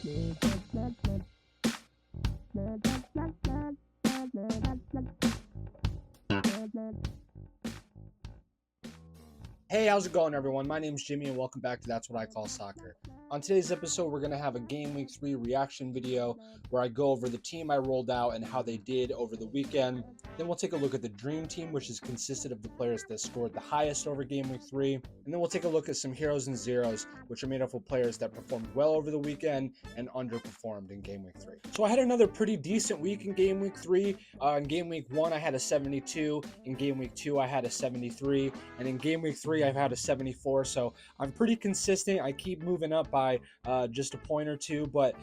Hey, how's it going, everyone? My name's Jimmy, and welcome back to That's What I Call Soccer. On today's episode, we're going to have a Game Week 3 reaction video where I go over the team I rolled out and how they did over the weekend. Then we'll take a look at the Dream Team, which is consisted of the players that scored the highest over Game Week 3. And then we'll take a look at some Heroes and Zeros, which are made up of players that performed well over the weekend and underperformed in Game Week 3. So I had another pretty decent week in Game Week 3. In Game Week 1, I had a 72. In Game Week 2, I had a 73. And in Game Week 3, I've had a 74. So I'm pretty consistent. I keep moving up by just a point or two. But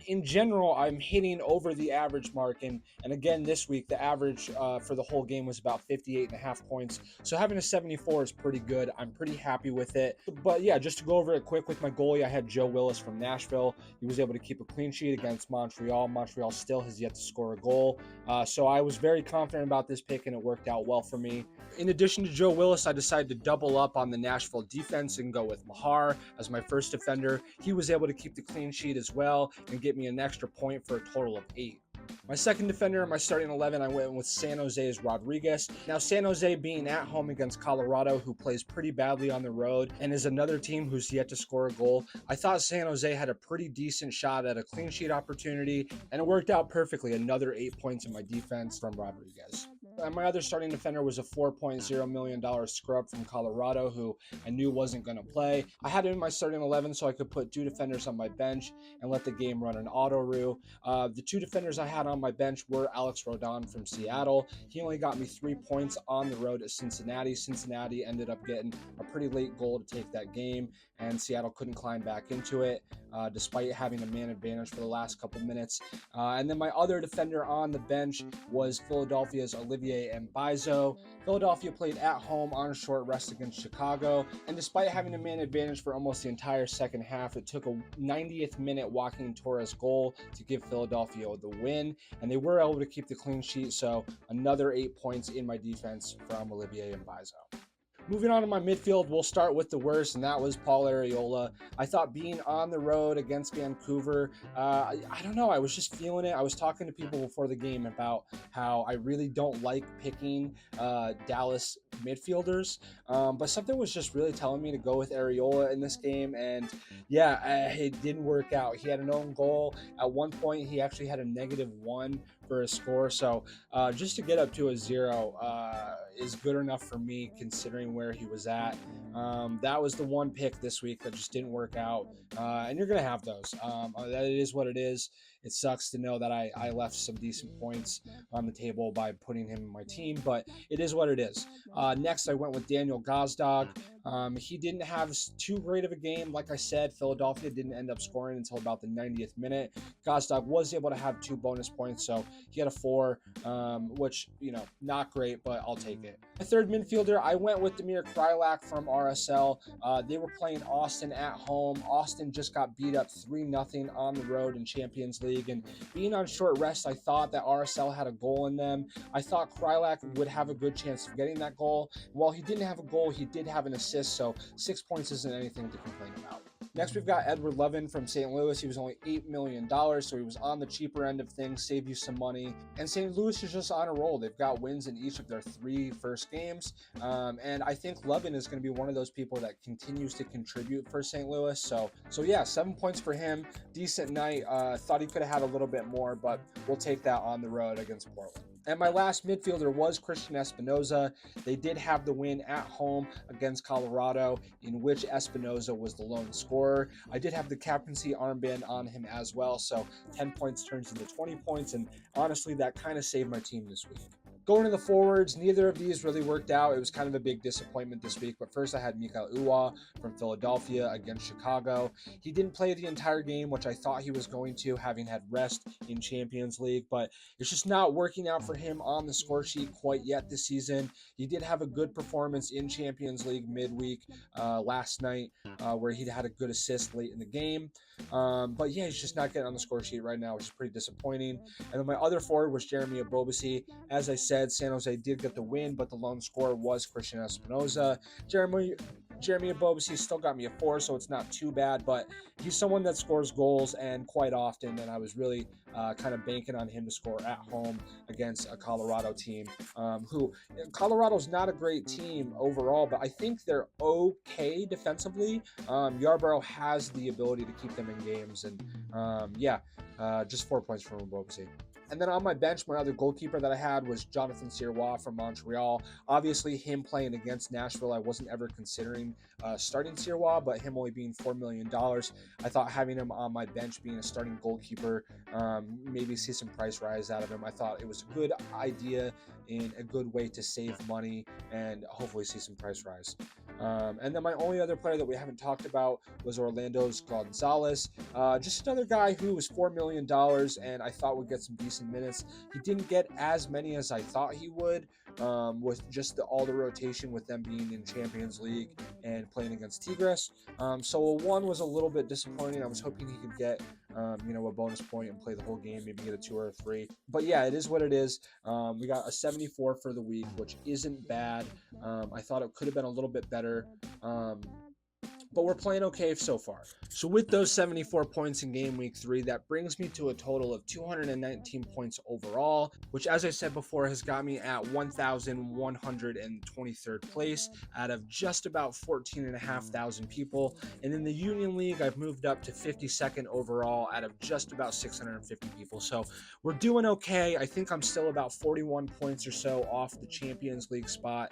in general, I'm hitting over the average mark. And again, this week, the average for the whole game was about 58.5 points. So having a 74 is pretty good. I'm pretty happy with it. But yeah, just to go over it quick with my goalie, I had Joe Willis from Nashville. He was able to keep a clean sheet against Montreal. Montreal still has yet to score a goal. So I was very confident about this pick, and it worked out well for me. In addition to Joe Willis, I decided to double up on the Nashville defense and go with Mahar as my first defender. He was able to keep the clean sheet as well and get me an extra point for a total of 8. My second defender in my starting 11, I went with San Jose's Rodriguez. Now, San Jose being at home against Colorado, who plays pretty badly on the road and is another team who's yet to score a goal, I thought San Jose had a pretty decent shot at a clean sheet opportunity, and it worked out perfectly. Another 8 points in my defense from Rodriguez. And my other starting defender was a $4.0 million scrub from Colorado, who I knew wasn't going to play. I had him in my starting 11 so I could put 2 defenders on my bench and let the game run an auto-roo. The 2 defenders I had on my bench were Alex Rodon from Seattle. He only got me 3 points on the road at Cincinnati. Cincinnati ended up getting a pretty late goal to take that game, and Seattle couldn't climb back into it despite having a man advantage for the last couple minutes. And then my other defender on the bench was Philadelphia's Olivier Mbaizo. Philadelphia played at home on a short rest against Chicago, and despite having a man advantage for almost the entire second half, it took a 90th minute Joaquin Torres goal to give Philadelphia the win, and they were able to keep the clean sheet, so another 8 points in my defense from Olivier Mbaizo. Moving on to my midfield, we'll start with the worst, and that was Paul Arriola. I thought being on the road against Vancouver, I don't know, I was just feeling it. I was talking to people before the game about how I really don't like picking Dallas midfielders, but something was just really telling me to go with Arriola in this game, and yeah, it didn't work out. He had an own goal. At one point, he actually had a -1 for a score, so just to get up to a 0 is good enough for me considering where he was at. That was the one pick this week that just didn't work out, and you're going to have those. That is what it is. It sucks to know that I left some decent points on the table by putting him in my team, but it is what it is. Next, I went with Daniel Gazdag. He didn't have too great of a game. Like I said, Philadelphia didn't end up scoring until about the 90th minute. Gazdag was able to have 2 bonus points, so he had a 4, which, not great, but I'll take it. My third midfielder, I went with Damir Kreilach from RSL. They were playing Austin at home. Austin just got beat up 3-0 on the road in Champions League, and being on short rest, I thought that RSL had a goal in them. I thought Kreilach would have a good chance of getting that goal. While he didn't have a goal, he did have an assist, so 6 points isn't anything to complain about. Next, we've got Edward Levin from St. Louis. He was only $8 million, so he was on the cheaper end of things, save you some money. And St. Louis is just on a roll. They've got wins in each of their 3 first games, and I think Levin is going to be one of those people that continues to contribute for St. Louis. So yeah, 7 points for him. Decent night. Thought he could have had a little bit more, but we'll take that on the road against Portland. And my last midfielder was Christian Espinoza. They did have the win at home against Colorado, in which Espinoza was the lone scorer. I did have the captaincy armband on him as well, so 10 points turns into 20 points, and honestly, that kind of saved my team this week. Going to the forwards, neither of these really worked out. It was kind of a big disappointment this week, but first I had Mikael Uhre from Philadelphia against Chicago. He didn't play the entire game, which I thought he was going to, having had rest in Champions League, but it's just not working out for him on the score sheet quite yet this season. He did have a good performance in Champions League midweek last night, where he had a good assist late in the game. But yeah, he's just not getting on the score sheet right now, which is pretty disappointing. And then my other forward was Jeremy Ebobisse. As I said, said, San Jose did get the win, but the lone scorer was Christian Espinoza. Jeremy Ebobisse still got me a 4, so it's not too bad, but he's someone that scores goals and quite often, and I was really kind of banking on him to score at home against a Colorado team who Colorado's not a great team overall, but I think they're okay defensively. Yarborough has the ability to keep them in games, and just 4 points from Ebobisse. And then on my bench, my other goalkeeper that I had was Jonathan Sirois from Montreal. Obviously, him playing against Nashville, I wasn't ever considering starting Sirois, but him only being $4 million, I thought having him on my bench being a starting goalkeeper, maybe see some price rise out of him. I thought it was a good idea and a good way to save money and hopefully see some price rise. And then my only other player that we haven't talked about was Orlando's Gonzalez. Just another guy who was $4 million and I thought would get some decent minutes. He didn't get as many as I thought he would with just all the rotation with them being in Champions League and playing against Tigres. So a 1 was a little bit disappointing. I was hoping he could get a bonus point and play the whole game, maybe get a 2 or a 3. But yeah, it is what it is. We got a 74 for the week, which isn't bad. I thought it could have been a little bit better. But we're playing okay so far. So with those 74 points in game week 3, that brings me to a total of 219 points overall, which, as I said before, has got me at 1,123rd place out of just about 14,500 people. And in the Union League, I've moved up to 52nd overall out of just about 650 people. So we're doing okay. I think I'm still about 41 points or so off the Champions League spot.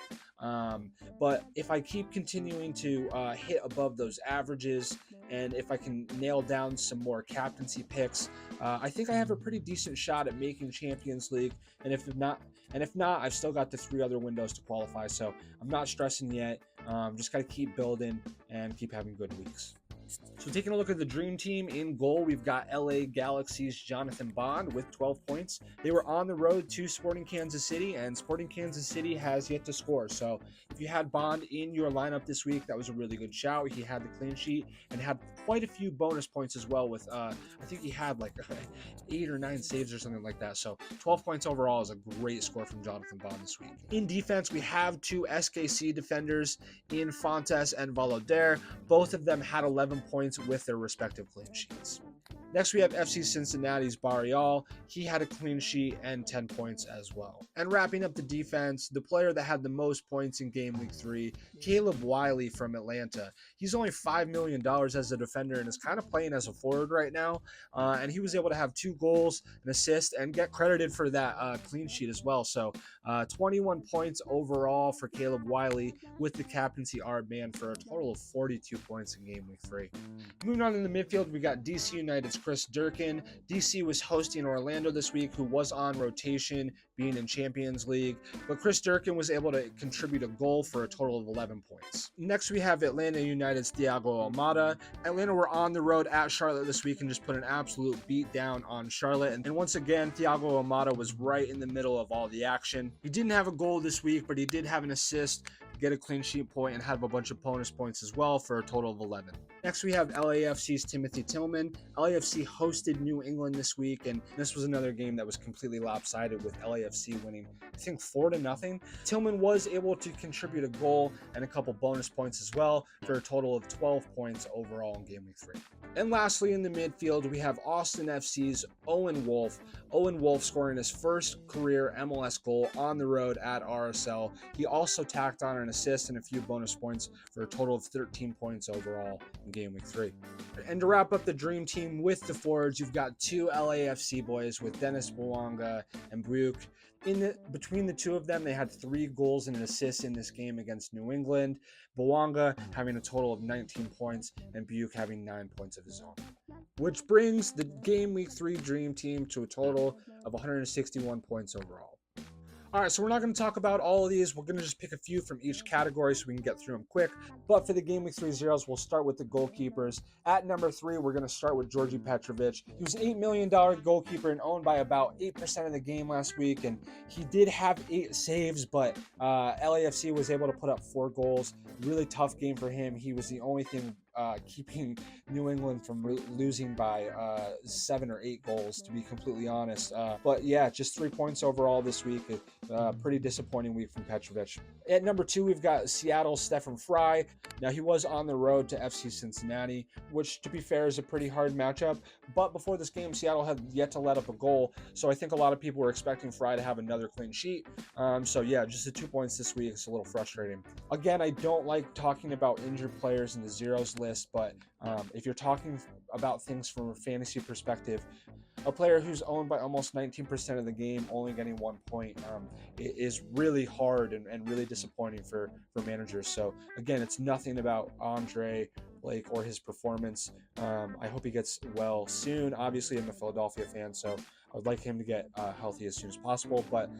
But if I keep continuing to hit above those averages, and if I can nail down some more captaincy picks, I think I have a pretty decent shot at making Champions League. And if not, I've still got the 3 other windows to qualify. So I'm not stressing yet. Just got to keep building and keep having good weeks. So taking a look at the dream team, in goal, we've got LA Galaxy's Jonathan Bond with 12 points. They were on the road to Sporting Kansas City, and Sporting Kansas City has yet to score. So if you had Bond in your lineup this week, that was a really good shout. He had the clean sheet and had quite a few bonus points as well with, I think he had like 8 or 9 saves or something like that. So 12 points overall is a great score from Jonathan Bond this week. In defense, we have 2 SKC defenders in Fontes and Valader. Both of them had 11 points with their respective clean sheets. Next, we have FC Cincinnati's Barrial. He had a clean sheet and 10 points as well. And wrapping up the defense, the player that had the most points in game week 3, Caleb Wiley from Atlanta. He's only $5 million as a defender and is kind of playing as a forward right now. And he was able to have 2 goals, an assist, and get credited for that clean sheet as well. So 21 points overall for Caleb Wiley with the captaincy armband for a total of 42 points in game week 3. Moving on in the midfield, we got DC United's Chris Durkin. DC was hosting Orlando this week, who was on rotation, being in Champions League, but Chris Durkin was able to contribute a goal for a total of 11 points. Next, we have Atlanta United's Thiago Almada. Atlanta were on the road at Charlotte this week and just put an absolute beat down on Charlotte. And once again, Thiago Almada was right in the middle of all the action. He didn't have a goal this week, but he did have an assist, get a clean sheet point, and have a bunch of bonus points as well for a total of 11. Next, we have LAFC's Timothy Tillman. LAFC hosted New England this week, and this was another game that was completely lopsided with LAFC winning, I think, 4-0. Tillman was able to contribute a goal and a couple bonus points as well for a total of 12 points overall in game week 3. And lastly, in the midfield, we have Austin FC's Owen Wolff. Owen Wolff scoring his first career MLS goal on the road at RSL. He also tacked on an assist and a few bonus points for a total of 13 points overall in game week 3. And to wrap up the dream team with the forwards, you've got 2 LAFC boys with Dennis Bouanga and Bruyck. Between the 2 of them, they had 3 goals and an assist in this game against New England. Bouanga having a total of 19 points and Bruyck having 9 points of his own, which brings the game week 3 dream team to a total of 161 points overall. All right, so we're not going to talk about all of these. We're going to just pick a few from each category so we can get through them quick. But for the Game Week 3 zeros, we'll start with the goalkeepers. At number 3, we're going to start with Georgi Petrovic. He was an $8 million goalkeeper and owned by about 8% of the game last week. And he did have 8 saves, but LAFC was able to put up 4 goals. Really tough game for him. He was the only thing keeping New England from losing by 7 or 8 goals, to be completely honest. But yeah, just 3 points overall this week. Pretty disappointing week from Petrovic. At number 2, we've got Seattle's Stefan Fry. Now, he was on the road to FC Cincinnati, which, to be fair, is a pretty hard matchup. But before this game, Seattle had yet to let up a goal. So I think a lot of people were expecting Fry to have another clean sheet. So yeah, just the 2 points this week. It's a little frustrating. Again, I don't like talking about injured players in the zeros list, but if you're talking about things from a fantasy perspective, a player who's owned by almost 19% of the game, only getting 1 point, is really hard and really disappointing for managers. So again, it's nothing about Andre Blake or his performance. I hope he gets well soon. Obviously, I'm a Philadelphia fan, so I would like him to get healthy as soon as possible. But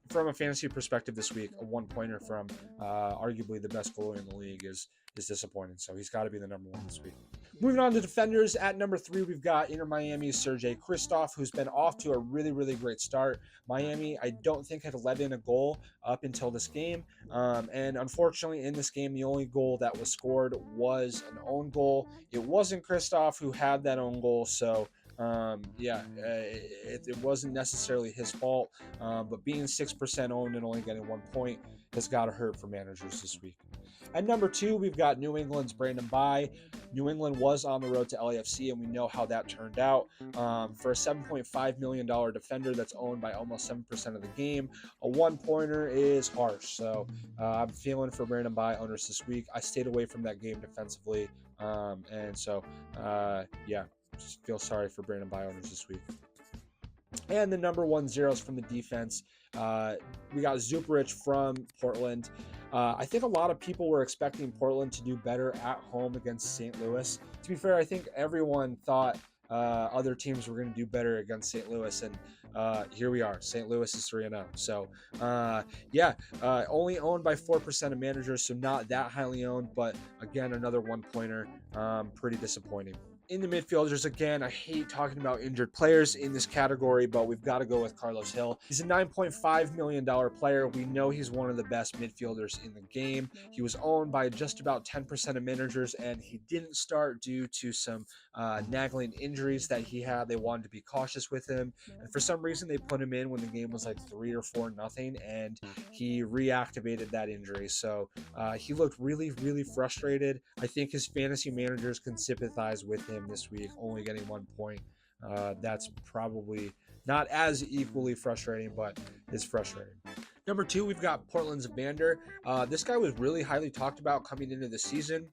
from a fantasy perspective this week, a 1-pointer from arguably the best goalie in the league is disappointing. So he's got to be the number 1 this week. Moving on to defenders, at number 3, we've got Inter Miami's Sergei Kristoff, who's been off to a really, really great start. Miami, I don't think, had let in a goal up until this game. And unfortunately, in this game, the only goal that was scored was an own goal. It wasn't Kristoff who had that own goal, so it wasn't necessarily his fault. But being 6% owned and only getting 1 point has got to hurt for managers this week. At number 2, we've got New England's Brandon Bye. New England was on the road to LAFC, and we know how that turned out. For a $7.5 million defender that's owned by almost 7% of the game, a 1-pointer is harsh. So I'm feeling for Brandon Bye owners this week. I stayed away from that game defensively, just feel sorry for Brandon Bye owners this week. And the number 1 zeros from the defense, we got Zuparic from Portland. I think a lot of people were expecting Portland to do better at home against St. Louis. To be fair, I think everyone thought other teams were going to do better against St. Louis, and here we are. St. Louis is 3-0. So, only owned by 4% of managers, so not that highly owned, but again, another 1-pointer. Pretty disappointing. In the midfielders, again, I hate talking about injured players in this category, but we've got to go with Carlos Hill. He's a $9.5 million player. We know he's one of the best midfielders in the game. He was owned by just about 10% of managers, and he didn't start due to some nagging injuries that he had. They wanted to be cautious with him, and for some reason, they put him in when the game was like 3 or 4-0, and he reactivated that injury. So he looked really, really frustrated. I think his fantasy managers can sympathize with him this week, only getting 1 point. That's probably not as equally frustrating, but it's frustrating. Number 2, we've got Portland's Evander. This guy was really highly talked about coming into the season.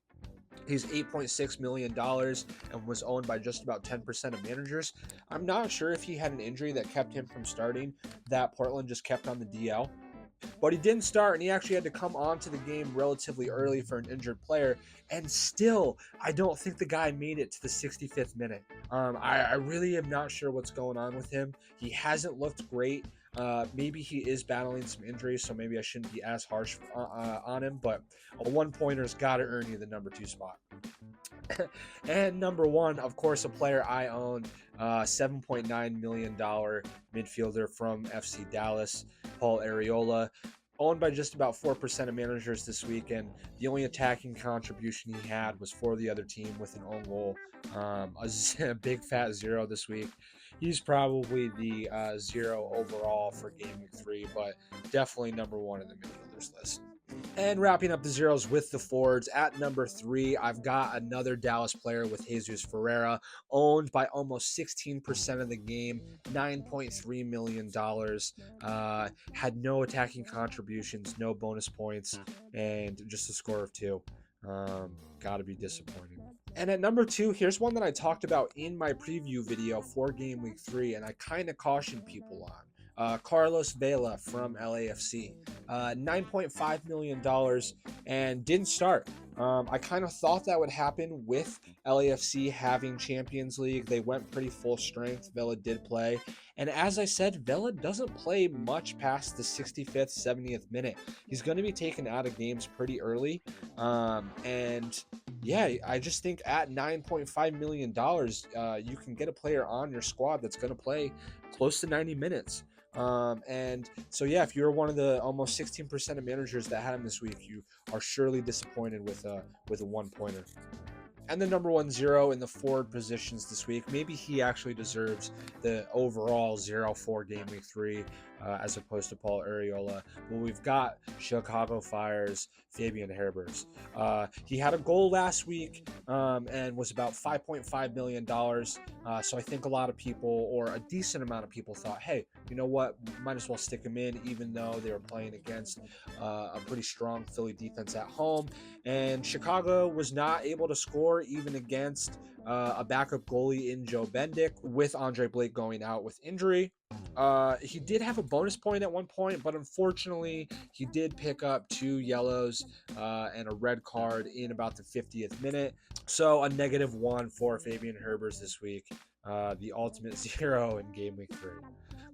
He's $8.6 million and was owned by just about 10% of managers. I'm not sure if he had an injury that kept him from starting, that Portland just kept on the DL. But he didn't start, and he actually had to come onto the game relatively early for an injured player. And still, I don't think the guy made it to the 65th minute. I really am not sure what's going on with him. He hasn't looked great. Maybe he is battling some injuries, so maybe I shouldn't be as harsh on him. But a 1-pointer's got to earn you the number 2 spot. And number 1, of course, a player I own, $7.9 million midfielder from FC Dallas, Paul Arriola, owned by just about 4% of managers this week, and the only attacking contribution he had was for the other team with an own goal. A big fat 0 this week. He's probably the 0 overall for Gameweek 3, but definitely number 1 in the midfielders list. And wrapping up the zeros with the forwards, at number 3, I've got another Dallas player with Jesus Ferreira, owned by almost 16% of the game, $9.3 million, had no attacking contributions, no bonus points, and just a score of 2. Gotta be disappointing. And at number 2, here's one that I talked about in my preview video for Game Week 3, and I kind of cautioned people on. Carlos Vela from LAFC, $9.5 million, and didn't start. I kind of thought that would happen with LAFC having Champions League. They went pretty full strength. Vela did play. And as I said, Vela doesn't play much past the 65th, 70th minute. He's going to be taken out of games pretty early. And yeah, I just think at $9.5 million, you can get a player on your squad that's going to play close to 90 minutes. And so, yeah, if you're one of the almost 16% of managers that had him this week, you are surely disappointed with a 1-pointer. And the number 1-0 in the forward positions this week. Maybe he actually deserves the overall 0-4 game week 3 as opposed to Paul Arriola. But we've got Chicago Fire's Fabian Herbers. He had a goal last week and was about $5.5 million. So I think a lot of people, or a decent amount of people, thought, hey, you know what, might as well stick him in, even though they were playing against a pretty strong Philly defense at home. And Chicago was not able to score even against a backup goalie in Joe Bendik, with Andre Blake going out with injury. He did have a bonus point at one point, but unfortunately, he did pick up 2 yellows and a red card in about the 50th minute. So a -1 for Fabian Herbers this week, the ultimate 0 in game week 3.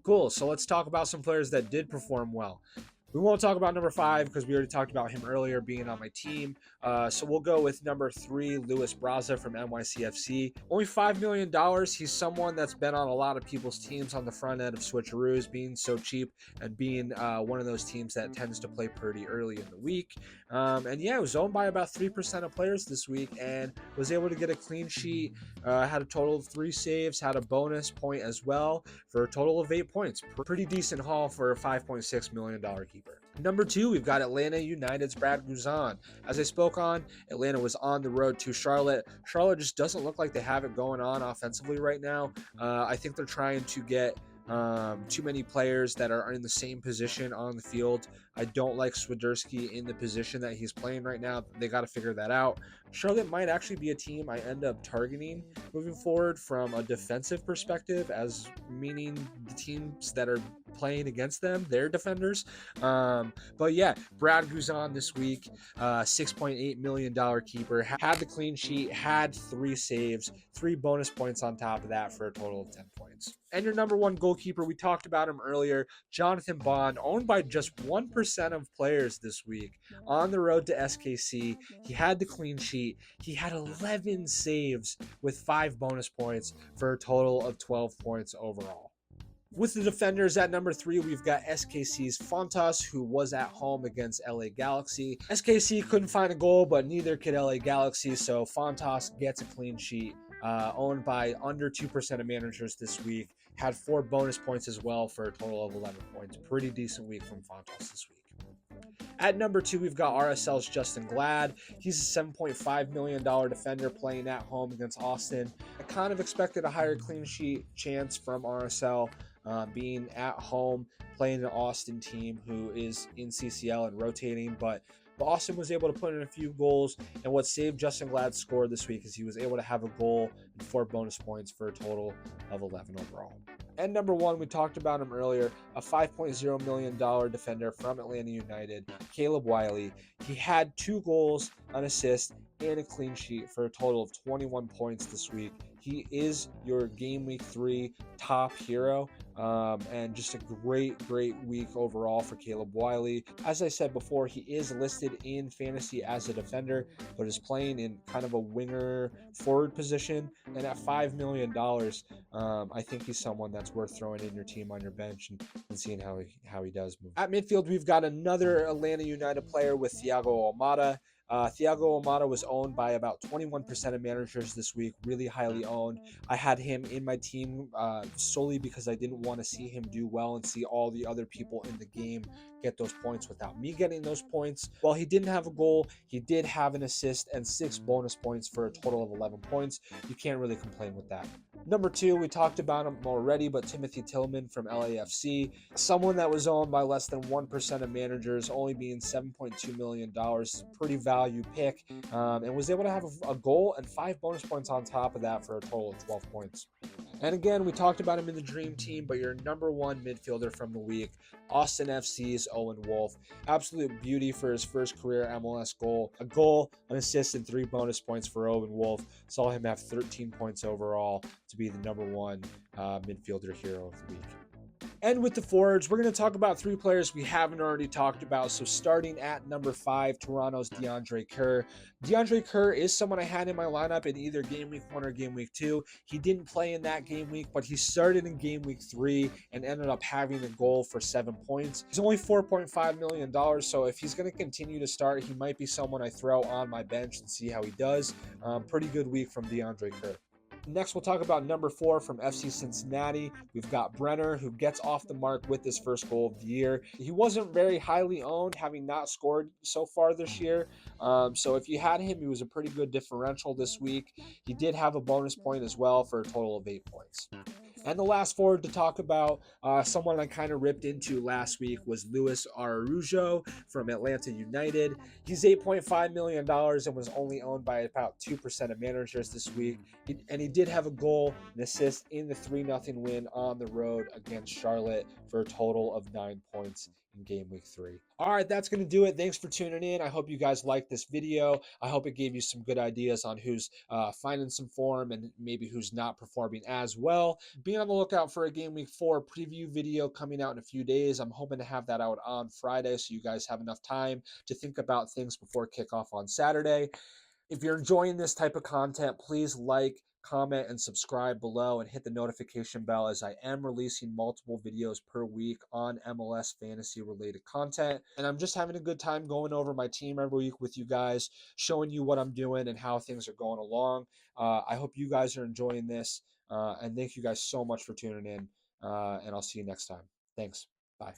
Cool. So let's talk about some players that did perform well. We won't talk about number 5 because we already talked about him earlier being on my team. So we'll go with number 3, Luis Braza from NYCFC. Only $5 million. He's someone that's been on a lot of people's teams on the front end of switcheroos, being so cheap and being one of those teams that tends to play pretty early in the week. And yeah, it was owned by about 3% of players this week and was able to get a clean sheet, had a total of 3 saves, had a bonus point as well for a total of 8 points. Pretty decent haul for a $5.6 million keeper. Number 2, we've got Atlanta United's Brad Guzan. As I spoke on, Atlanta was on the road to Charlotte. Charlotte just doesn't look like they have it going on offensively right now. I think they're trying to get too many players that are in the same position on the field. I don't like Swiderski in the position that he's playing right now. They got to figure that out. Charlotte might actually be a team I end up targeting moving forward from a defensive perspective, as meaning the teams that are playing against them, their defenders. But yeah, Brad Guzan this week, $6.8 million keeper, had the clean sheet, had 3 saves, 3 bonus points on top of that for a total of 10 points. And your number 1 goalkeeper, we talked about him earlier, Jonathan Bond, owned by just 1% of players this week, on the road to SKC. He had the clean sheet. He had 11 saves with 5 bonus points for a total of 12 points overall. With the defenders at number 3, we've got SKC's Fontas, who was at home against LA Galaxy. SKC couldn't find a goal, but neither could LA Galaxy, so Fontas gets a clean sheet. Owned by under 2% of managers this week. Had 4 bonus points as well for a total of 11 points. Pretty decent week from Fontas this week. At number 2, we've got RSL's Justin Glad. He's a $7.5 million defender playing at home against Austin. I kind of expected a higher clean sheet chance from RSL, being at home, playing an Austin team who is in CCL and rotating, but Austin was able to put in a few goals, and what saved Justin Glad's score this week is he was able to have a goal and 4 bonus points for a total of 11 overall. And number 1, we talked about him earlier, a $5.0 million defender from Atlanta United, Caleb Wiley. He had 2 goals, an assist, and a clean sheet for a total of 21 points this week. He is your game week 3 top hero, and just a great week overall for Caleb Wiley. As I said before, he is listed in fantasy as a defender, but is playing in kind of a winger forward position. And at $5 million, I think he's someone that's worth throwing in your team on your bench and seeing how he does move. At midfield, we've got another Atlanta United player with Thiago Almada. Thiago Almada was owned by about 21% of managers this week, really highly owned. I had him in my team solely because I didn't want to see him do well and see all the other people in the game get those points without me getting those points. While he didn't have a goal, he did have an assist and 6 bonus points for a total of 11 points. You can't really complain with that. Number 2, we talked about him already, but Timothy Tillman from LAFC, someone that was owned by less than 1% of managers, only being $7.2 million, pretty value pick, and was able to have a goal and 5 bonus points on top of that for a total of 12 points. And again, we talked about him in the Dream Team, but your number 1 midfielder from the week, Austin FC's Owen Wolff. Absolute beauty for his first career MLS goal. A goal, an assist, and 3 bonus points for Owen Wolff. Saw him have 13 points overall to be the number 1 midfielder hero of the week. And with the forwards, we're going to talk about 3 players we haven't already talked about. So starting at number 5, Toronto's DeAndre Kerr. DeAndre Kerr is someone I had in my lineup in either game week 1 or game week 2. He didn't play in that game week, but he started in game week 3 and ended up having a goal for 7 points. He's only $4.5 million, so if he's going to continue to start, he might be someone I throw on my bench and see how he does. Pretty good week from DeAndre Kerr. Next, we'll talk about number 4 from FC Cincinnati. We've got Brenner, who gets off the mark with his first goal of the year. He wasn't very highly owned, having not scored so far this year. So if you had him, he was a pretty good differential this week. He did have a bonus point as well for a total of 8 points. And the last forward to talk about, someone I kind of ripped into last week, was Luis Araujo from Atlanta United. He's $8.5 million and was only owned by about 2% of managers this week. He did have a goal and assist in the 3-0 win on the road against Charlotte for a total of 9 points in game week 3. All right, that's going to do it. Thanks for tuning in. I hope you guys liked this video. I hope it gave you some good ideas on who's finding some form and maybe who's not performing as well. Be on the lookout for a game week 4 preview video coming out in a few days. I'm hoping to have that out on Friday so you guys have enough time to think about things before kickoff on Saturday. If you're enjoying this type of content, please like, comment, and subscribe below and hit the notification bell, as I am releasing multiple videos per week on MLS fantasy related content. And I'm just having a good time going over my team every week with you guys, showing you what I'm doing and how things are going along. I hope you guys are enjoying this. And thank you guys so much for tuning in. And I'll see you next time. Thanks. Bye.